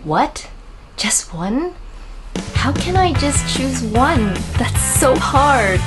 What? Just one? How can I just choose one? That's so hard.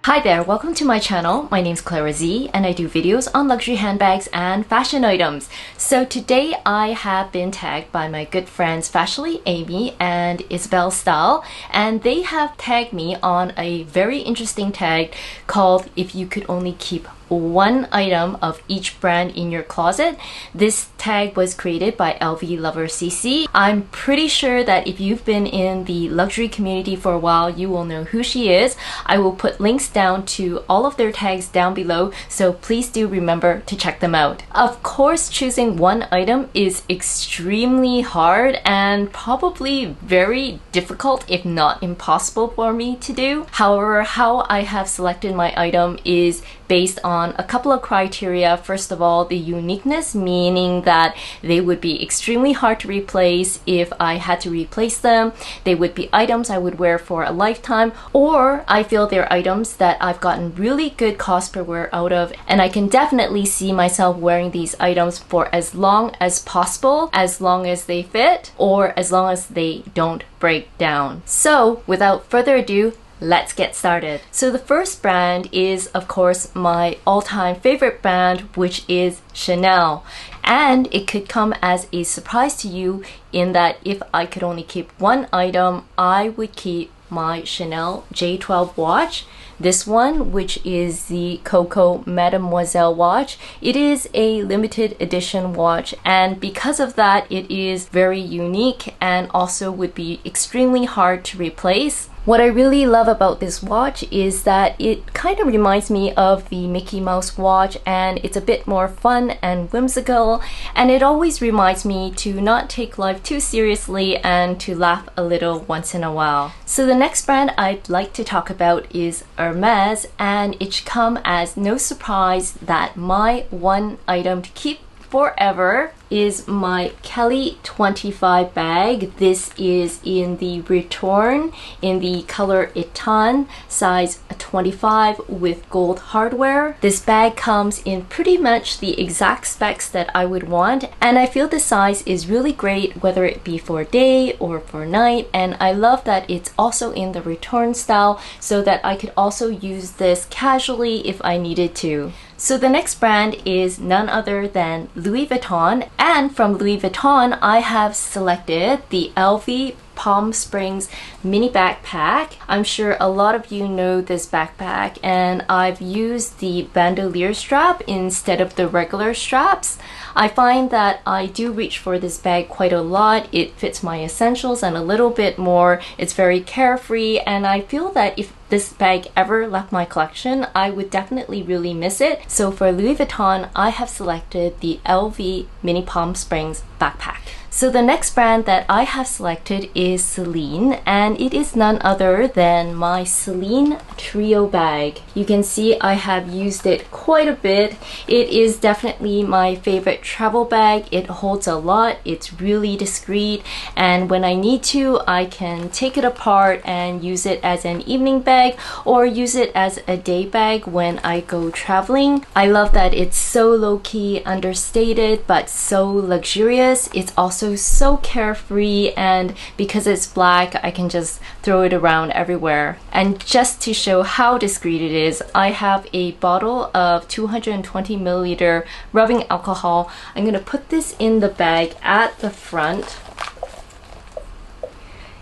Hi there, welcome to my channel. My name's Charis and I do videos on luxury handbags and fashion items. So today I have been tagged by my good friends Fasionably Amy and Isabelle Style, and they have tagged me on a very interesting tag called "If You Could Only Keep One Item of Each Brand in Your Closet." This tag was created by Lvlovercc. I'm pretty sure that if you've been in the luxury community for a while, you will know who she is. I will put links down to all of their tags down below, so please do remember to check them out. Of course, choosing one item is extremely hard and probably very difficult, if not impossible for me to do. However, how I have selected my item is based on a couple of criteria. First of all, the uniqueness, meaning that they would be extremely hard to replace if I had to replace them. They would be items I would wear for a lifetime, or I feel they're items that I've gotten really good cost per wear out of, and I can definitely see myself wearing these items for as long as possible, as long as they fit, or as long as they don't break down. So without further ado, let's get started. So the first brand is, of course, my all-time favorite brand, which is Chanel. And it could come as a surprise to you in that if I could only keep one item, I would keep my Chanel J12 watch. This one, which is the Coco Mademoiselle watch. It is a limited edition watch, and because of that, it is very unique and also would be extremely hard to replace. What I really love about this watch is that it kind of reminds me of the Mickey Mouse watch, and it's a bit more fun and whimsical, and it always reminds me to not take life too seriously and to laugh a little once in a while. So the next brand I'd like to talk about is Hermes, and it should come as no surprise that my one item to keep forever is my Kelly 25 bag. This is in the Vuitton in the color Etan, size 25 with gold hardware. This bag comes in pretty much the exact specs that I would want, and I feel the size is really great whether it be for day or for night, and I love that it's also in the Vuitton style so that I could also use this casually if I needed to. So the next brand is none other than Louis Vuitton, and from Louis Vuitton I have selected the LV Palm Springs mini backpack. I'm sure a lot of you know this backpack, and I've used the bandolier strap instead of the regular straps. I find that I do reach for this bag quite a lot. It fits my essentials and a little bit more. It's very carefree, and I feel that if this bag ever left my collection, I would definitely really miss it. So for Louis Vuitton, I have selected the LV Mini Palm Springs backpack. So the next brand that I have selected is Celine, and it is none other than my Celine Trio bag. You can see I have used it quite a bit. It is definitely my favorite travel bag. It holds a lot, it's really discreet, and when I need to, I can take it apart and use it as an evening bag or use it as a day bag when I go traveling. I love that it's so low-key, understated, but so luxurious. It's also so carefree, and because it's black, I can just throw it around everywhere. And just to show how discreet it is, I have a bottle of 220 milliliter rubbing alcohol. I'm going to put this in the bag at the front.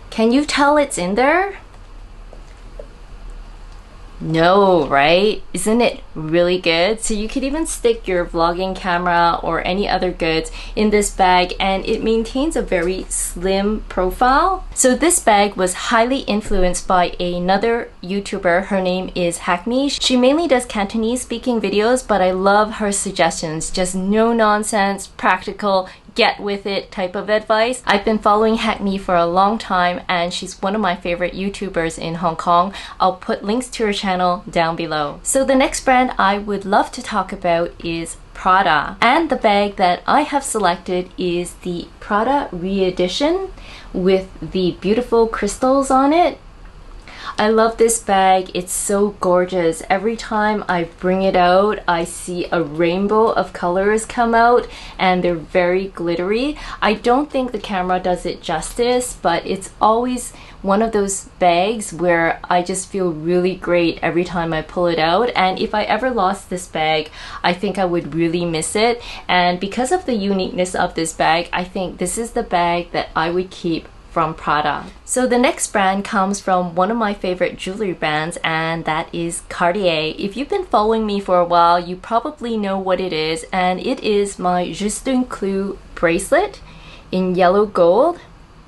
Can you tell it's in there? No, right? Isn't it really good? So you could even stick your vlogging camera or any other goods in this bag, and it maintains a very slim profile. So this bag was highly influenced by another YouTuber. Her name is Hackme. She mainly does Cantonese speaking videos, but I love her suggestions. Just no nonsense, practical, get with it type of advice. I've been following Hackme for a long time, and she's one of my favorite YouTubers in Hong Kong. I'll put links to her channel down below. So the next brand I would love to talk about is Prada, and the bag that I have selected is the Prada re-edition with the beautiful crystals on it. I love this bag. It's so gorgeous. Every time I bring it out, I see a rainbow of colors come out and they're very glittery. I don't think the camera does it justice, but it's always one of those bags where I just feel really great every time I pull it out. And if I ever lost this bag, I think I would really miss it. And because of the uniqueness of this bag, I think this is the bag that I would keep from Prada. So the next brand comes from one of my favorite jewelry brands, and that is Cartier. If you've been following me for a while, you probably know what it is, and it is my Juste un Clou bracelet in yellow gold.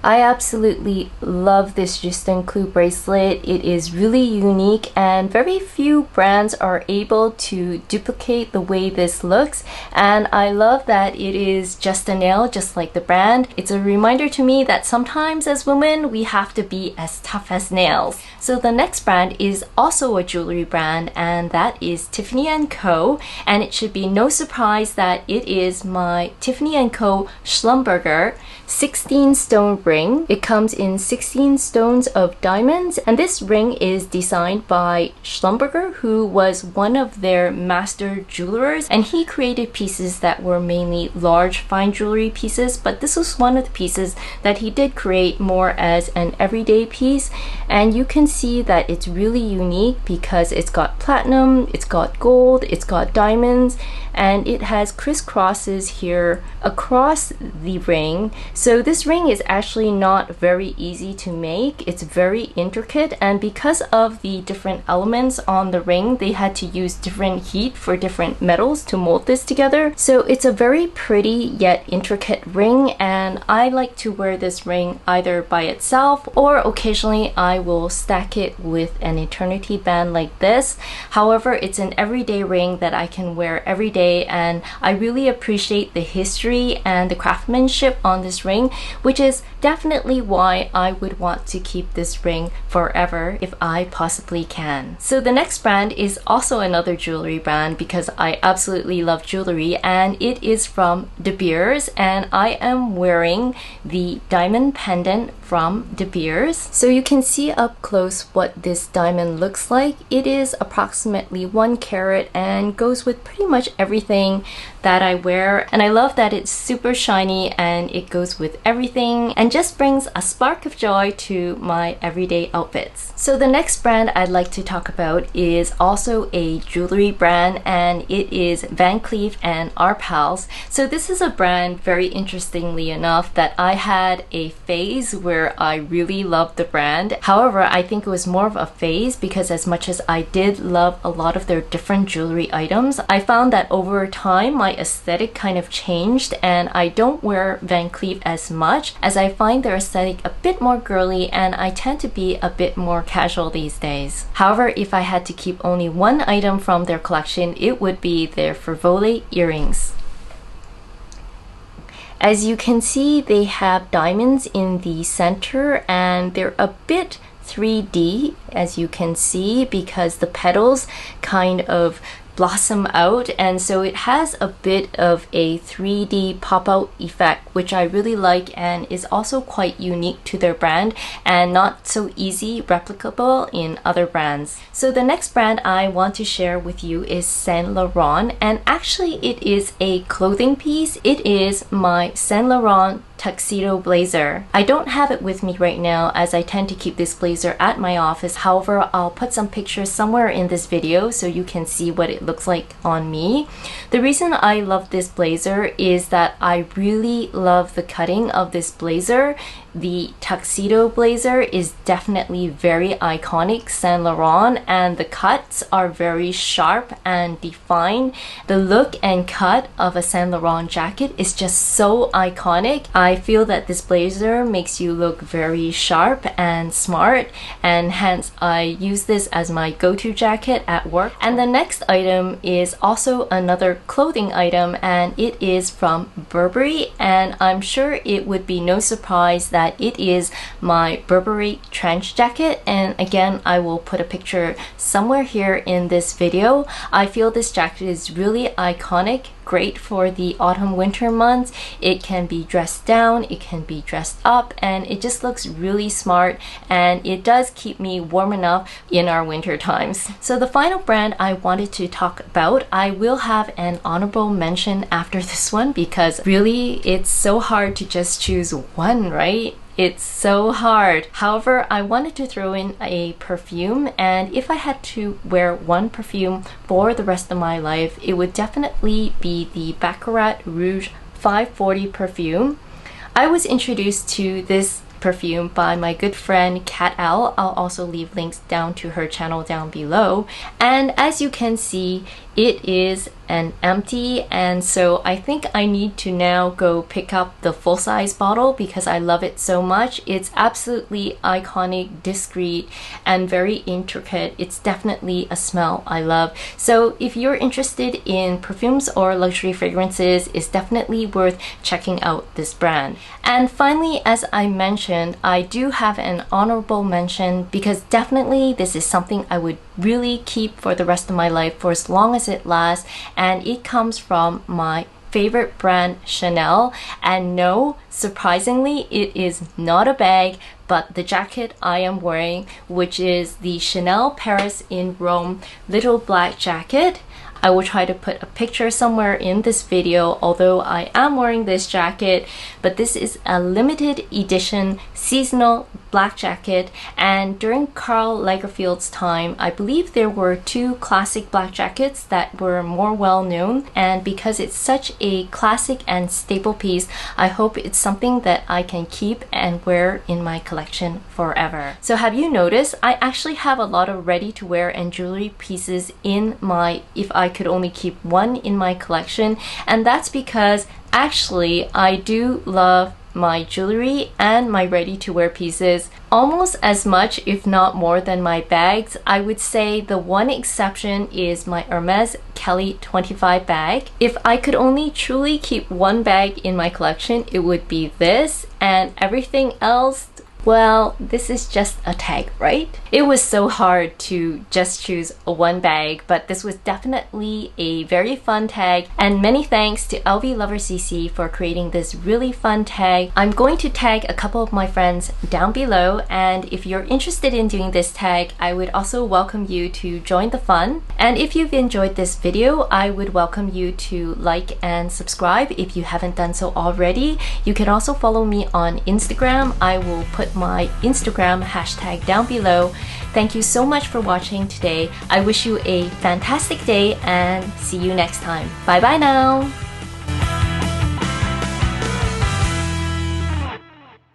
I absolutely love this Juste un Clou bracelet. It is really unique and very few brands are able to duplicate the way this looks, and I love that it is just a nail, just like the brand. It's a reminder to me that sometimes as women we have to be as tough as nails. So the next brand is also a jewelry brand, and that is Tiffany Co, and it should be no surprise that it is my Tiffany Co Schlumberger 16 stone ring. It comes in 16 stones of diamonds, and this ring is designed by Schlumberger, who was one of their master jewelers, and he created pieces that were mainly large fine jewelry pieces, but this was one of the pieces that he did create more as an everyday piece. And you can see that it's really unique because it's got platinum, it's got gold, it's got diamonds, and it has crisscrosses here across the ring. So this ring is actually not very easy to make. It's very intricate, and because of the different elements on the ring, they had to use different heat for different metals to mold this together. So it's a very pretty yet intricate ring, and I like to wear this ring either by itself or occasionally I will stack it with an eternity band like this. However, it's an everyday ring that I can wear every day, and I really appreciate the history and the craftsmanship on this ring, which is definitely why I would want to keep this ring forever if I possibly can. So the next brand is also another jewelry brand because I absolutely love jewelry, and it is from De Beers, and I am wearing the diamond pendant from De Beers. So you can see up close what this diamond looks like. It is approximately 1 carat and goes with pretty much everything that I wear, and I love that it's super shiny and it goes with everything and just brings a spark of joy to my everyday outfits. So the next brand I'd like to talk about is also a jewelry brand, and it is Van Cleef and Arpels. So this is a brand, very interestingly enough, that I had a phase where I really loved the brand. However, I think it was more of a phase because as much as I did love a lot of their different jewelry items, I found that over time my aesthetic kind of changed, and I don't wear Van Cleef as much as I find their aesthetic a bit more girly, and I tend to be a bit more casual these days. However, if I had to keep only one item from their collection, it would be their Frivolé earrings. As you can see, they have diamonds in the center, and they're a bit 3D, as you can see, because the petals kind of blossom out, and so it has a bit of a 3D pop-out effect, which I really like and is also quite unique to their brand and not so easy replicable in other brands. So the next brand I want to share with you is Saint Laurent, and actually it is a clothing piece. It is my Saint Laurent tuxedo blazer. I don't have it with me right now as I tend to keep this blazer at my office. However, I'll put some pictures somewhere in this video so you can see what it looks like on me. The reason I love this blazer is that I really love the cutting of this blazer. The tuxedo blazer is definitely very iconic Saint Laurent, and the cuts are very sharp and defined. The look and cut of a Saint Laurent jacket is just so iconic. I feel that this blazer makes you look very sharp and smart, and hence I use this as my go-to jacket at work. And the next item is also another clothing item, and it is from Burberry, and I'm sure it would be no surprise that it is my Burberry trench jacket, and again I will put a picture somewhere here in this video. I feel this jacket is really iconic, great for the autumn winter months. It can be dressed down, it can be dressed up, and it just looks really smart, and it does keep me warm enough in our winter times. So the final brand I wanted to talk about, I will have an honorable mention after this one because really it's so hard to just choose one, right? It's so hard. However, I wanted to throw in a perfume, and if I had to wear one perfume for the rest of my life, it would definitely be the Baccarat Rouge 540 perfume. I was introduced to this perfume by my good friend Kat L. I'll also leave links down to her channel down below. And as you can see, it is an empty, and so I think I need to now go pick up the full-size bottle because I love it so much. It's absolutely iconic, discreet, and very intricate. It's definitely a smell I love. So if you're interested in perfumes or luxury fragrances, it's definitely worth checking out this brand. And finally, as I mentioned, I do have an honorable mention because definitely this is something I would really keep for the rest of my life for as long as it lasts, and it comes from my favorite brand, Chanel. And no, surprisingly, it is not a bag, but the jacket I am wearing, which is the Chanel Paris in Rome little black jacket. I will try to put a picture somewhere in this video, although I am wearing this jacket, but this is a limited edition seasonal black jacket, and during Karl Lagerfeld's time, I believe there were two classic black jackets that were more well known, and because it's such a classic and staple piece, I hope it's something that I can keep and wear in my collection forever. So have you noticed, I actually have a lot of ready to wear and jewelry pieces in my if I could only keep one in my collection, and that's because actually I do love my jewelry and my ready-to-wear pieces almost as much, if not more, than my bags. I would say the one exception is my Hermes Kelly 25 bag. If I could only truly keep one bag in my collection, it would be this, and everything else, well, this is just a tag, right? It was so hard to just choose one bag, but this was definitely a very fun tag, and many thanks to Lvlovercc for creating this really fun tag. I'm going to tag a couple of my friends down below, and if you're interested in doing this tag, I would also welcome you to join the fun. And if you've enjoyed this video, I would welcome you to like and subscribe if you haven't done so already. You can also follow me on Instagram. I will put my Instagram hashtag down below. Thank you so much for watching today. I wish you a fantastic day and see you next time. Bye bye now.